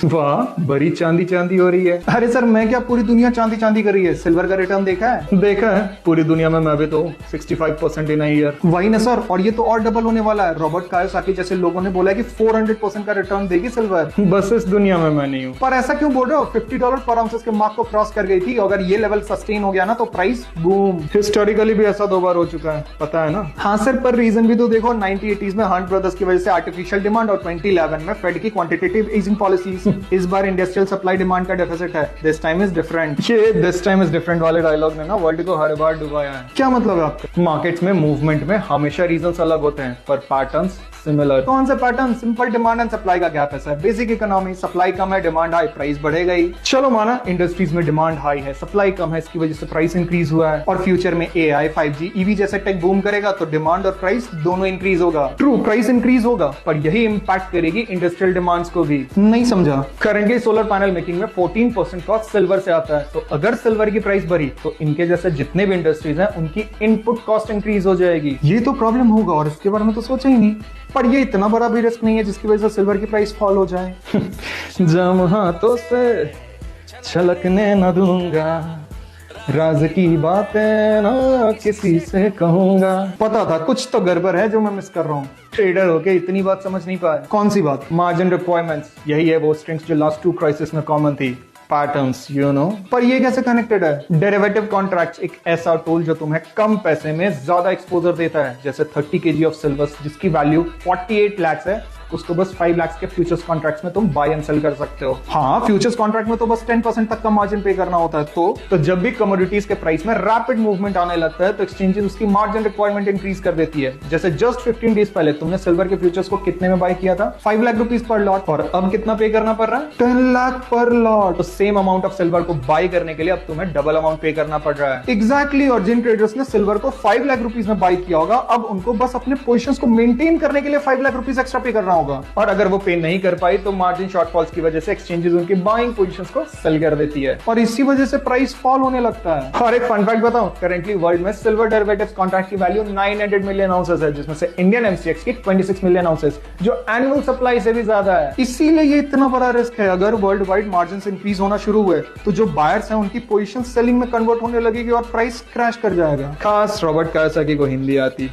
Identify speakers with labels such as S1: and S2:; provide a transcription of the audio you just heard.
S1: वाह, बड़ी चांदी चांदी हो रही है।
S2: अरे सर, मैं क्या, पूरी दुनिया चांदी चांदी कर रही है। सिल्वर का रिटर्न देखा है?
S1: देखा है, पूरी दुनिया में मैं भी तो 65% इन अ ईयर।
S2: वही ना सर, और ये तो और डबल होने वाला है। रॉबर्ट कायोसाकी जैसे लोगों ने बोला है कि 400% का रिटर्न देगी सिल्वर।
S1: बस इस दुनिया में मैं नहीं हूँ।
S2: पर ऐसा क्यों बोल रहे हो? $50 पर आउंसेस के मार्क को क्रॉस कर गई थी। अगर ये लेवल सस्टेन हो गया ना तो प्राइस बूम।
S1: हिस्टोरिकली भी ऐसा 2 बार हो चुका है, पता है ना।
S2: हाँ सर, पर रीजन भी तो देखो। 1980s में हंट ब्रदर्स की वजह से आर्टिफिशियल डिमांड और 2011 में फेड की क्वांटिटेटिव ईजिंग पॉलिसीज। इस बार इंडस्ट्रियल सप्लाई डिमांड का डेफिसिट है। This time is different.
S1: ये दिस टाइम इज डिफरेंट वाले डायलॉग ने ना वर्ल्ड को हर बार डुबाया है।
S2: क्या मतलब है आपका?
S1: मार्केट्स में मूवमेंट में हमेशा रीजंस अलग होते हैं पर पैटर्न्स सिमिलर।
S2: कौन से pattern? Simple demand and supply का गैप है सर। बेसिक इकोनॉमी, सप्लाई कम है, डिमांड हाई, प्राइस बढ़ेगा ही।
S1: चलो माना इंडस्ट्रीज में डिमांड हाई है, सप्लाई कम है, इसकी वजह से प्राइस इंक्रीज हुआ है।
S2: और फ्यूचर में AI, 5G, EV जैसे टेक बूम करेगा तो डिमांड और प्राइस दोनों इंक्रीज होगा।
S1: ट्रू, प्राइस इंक्रीज होगा पर यही इंपैक्ट करेगी इंडस्ट्रियल डिमांड्स को भी।
S2: नहीं समझा।
S1: करेंटली सोलर पैनल मेकिंग में 14% कॉस्ट सिल्वर से आता है, तो अगर सिल्वर की प्राइस बढ़ी तो इनके जैसे जितने भी इंडस्ट्रीज हैं उनकी इनपुट कॉस्ट इंक्रीज हो जाएगी।
S2: ये तो प्रॉब्लम होगा और इसके बारे में तो सोचा ही नहीं। पर ये इतना बड़ा भी रिस्क नहीं है जिसकी वजह से सिल्वर की प्राइस फॉल हो जाए।
S1: जम हाथों से छलकने न दूंगा, राज की बातें ना किसी से कहूंगा।
S2: पता था कुछ तो गड़बड़ है जो मैं मिस कर रहा हूँ।
S1: ट्रेडर होके इतनी बात समझ नहीं पाए।
S2: कौन सी बात?
S1: मार्जिन रिक्वायरमेंट्स, यही है वो स्ट्रिंग्स जो लास्ट 2 क्राइसिस में कॉमन थी। Patterns, you know.
S2: पर ये कैसे कनेक्टेड है?
S1: डेरिवेटिव कॉन्ट्रैक्ट्स एक ऐसा टूल जो तुम्हें कम पैसे में ज्यादा एक्सपोजर देता है। जैसे 30 kg ऑफ सिल्वर जिसकी वैल्यू 48 लाख है, उसको बस 5 लाख के फ्यूचर्स कॉन्ट्रैक्ट्स में तुम बाय एंड सेल कर सकते हो।
S2: हाँ, फ्यूचर्स कॉन्ट्रैक्ट में तो बस 10% तक का मार्जिन पे करना होता है।
S1: तो जब भी कमोडिटीज के प्राइस में रैपिड मूवमेंट आने लगता है तो एक्सचेंजेस उसकी मार्जिन रिक्वायरमेंट इंक्रीज कर देती है। जैसे जस्ट 15 डेज पहले तुमने सिल्वर के फ्यूचर्स को कितने में बाय किया था?
S2: 5 लाख रुपीज पर लॉट।
S1: और अब कितना पे करना पड़ रहा है?
S2: 10 लाख पर लॉट।
S1: तो सेम अमाउंट ऑफ सिल्वर को बाय करने के लिए अब तुम्हें डबल अमाउंट पे करना पड़ रहा है।
S2: एग्जैक्टली। और जिन ट्रेडर्स ने सिल्वर को 5 लाख रुपीज में बाय किया होगा, अब उनको बस अपने पोजीशंस को मेंटेन करने के लिए 5 लाख रुपीज एक्स्ट्रा पे करना होगा।
S1: और अगर वो पे नहीं कर पाई तो मार्जिन शॉर्टफॉल्स की वजह से एक्सचेंजेस उनकी बाइंग पोजीशंस को सेल कर देती है
S2: और इसी वजह से प्राइस फॉल होने लगता है।
S1: और एक फन फैक्ट बताऊं, करेंटली वर्ल्ड में सिल्वर डेरिवेटिव्स कॉन्ट्रैक्ट की वैल्यू 900 मिलियन आउंसेस है, जिसमें से इंडियन एमसीएक्स की 26 मिलियन आउंसेस, जो एनुअल सप्लाई से भी ज्यादा है।
S2: इसीलिए ये इतना बड़ा रिस्क है। अगर वर्ल्ड वाइड मार्जिन इंक्रीज होना शुरू हुए तो जो बायर्स हैं उनकी पोजीशन सेलिंग में कन्वर्ट होने लगेगी और प्राइस क्रैश कर जाएगा।
S1: खास रॉबर्ट कायोसाकी को हिंदी आती।